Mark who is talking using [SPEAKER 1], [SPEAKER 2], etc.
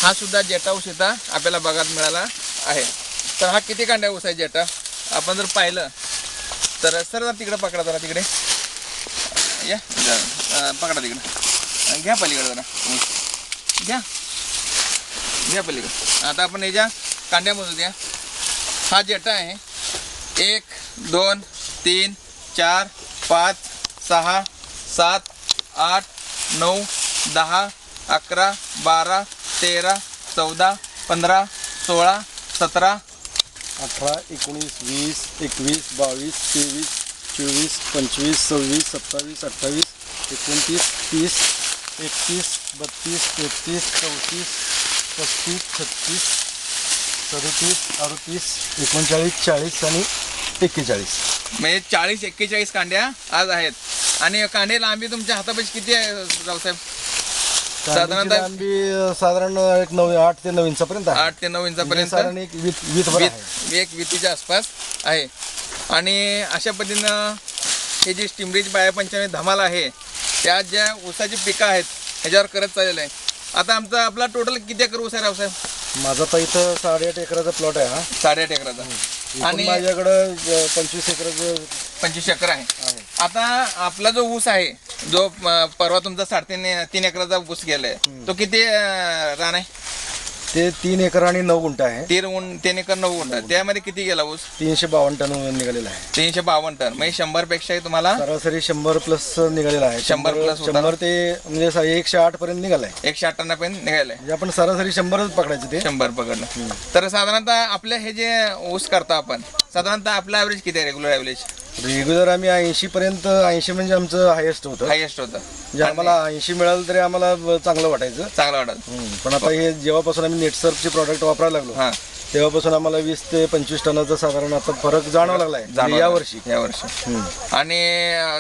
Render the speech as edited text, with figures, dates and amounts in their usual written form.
[SPEAKER 1] हा सुद्धा जेटा ऊस इथं आपल्याला बघायला मिळाला आहे. तर हा किती कांड्या ऊस आहे जेटा आपण जर पाहिलं तर सर तिकडे पकडा जरा तिकडे या पकडा तिकडे घ्या पलीकडे जरा ऊस घ्या पलीकडे. आता आपण याच्या कांड्या मोजू द्या. हा जेटा आहे 1 2 3 4 5 6 7 8 9 10 11 12 13 14 15 16 17
[SPEAKER 2] 18 19 20 21 22 23 24 25 26 27 28 29 30 31 32 33 34 35 36 37 38 39 40 आणि 41.
[SPEAKER 1] म्हणजे 40-41 कांड्या आज आहेत. आणि कांडे लांबी तुमच्या हातापाशी किती आहे रावसाहेब?
[SPEAKER 2] साधारणतः लांबी साधारण 8 ते 9 इंचापर्यंत आहे.
[SPEAKER 1] 8 ते 9 इंचापर्यंत
[SPEAKER 2] साधारण एक वीतभर आहे.
[SPEAKER 1] एक वितीच्या आसपास आहे. आणि अशा पद्धतीनं हे जी स्टिमरीज बायापंचाने धमाल आहे त्या ज्या ऊसाची पिकं आहेत ह्याच्यावर करत चाललेलं आहे. आता आपला टोटल किती एकर ऊस आहे रावसाहेब?
[SPEAKER 2] माझा तर इथं 8.5 एकराचा प्लॉट आहे हा.
[SPEAKER 1] 8.5 एकराचा.
[SPEAKER 2] आणि माझ्याकडं 25 एकराचं
[SPEAKER 1] 25 एकर आहे. आता आपला जो ऊस आहे जो परवा तुमचा 3.5 एकराचा ऊस गेलाय तो किती रान आहे?
[SPEAKER 2] ते 3 एकर आणि 9 गुंठ आहे.
[SPEAKER 1] 3 एकर 9 गुंठ. त्यामध्ये किती गेला ऊस?
[SPEAKER 2] 352 टन निघालेला आहे.
[SPEAKER 1] 352 टन. म्हणजे 100 पेक्षाही तुम्हाला
[SPEAKER 2] सरासरी 100 प्लस निघालेला आहे. 100 ते म्हणजे 108 पर्यंत निघालाय.
[SPEAKER 1] 108 टनापर्यंत निघालंय.
[SPEAKER 2] म्हणजे आपण सरासरी 100च पकडायचं ते.
[SPEAKER 1] 100 पकडलं तर साधारणतः आपल्या हे जे ऊस करता आपण साधारणतः आपलं ॲव्हरेज किती आहे? रेग्युलर ॲव्हरेज
[SPEAKER 2] रेग्युलर आम्ही 80 पर्यंत 80 म्हणजे आमचं हायेस्ट होतं.
[SPEAKER 1] हायेस्ट होतं.
[SPEAKER 2] म्हणजे आम्हाला 80 मिळालं तरी आम्हाला चांगलं वाटायचं.
[SPEAKER 1] चांगलं वाटत.
[SPEAKER 2] पण आता हे जेव्हापासून आम्ही नेटसर्फचे प्रॉडक्ट वापरायला लागलो तेव्हापासून आम्हाला 20 ते 25 टनाचा साधारण आता फरक जाणवायला लागलाय या वर्षी.
[SPEAKER 1] आणि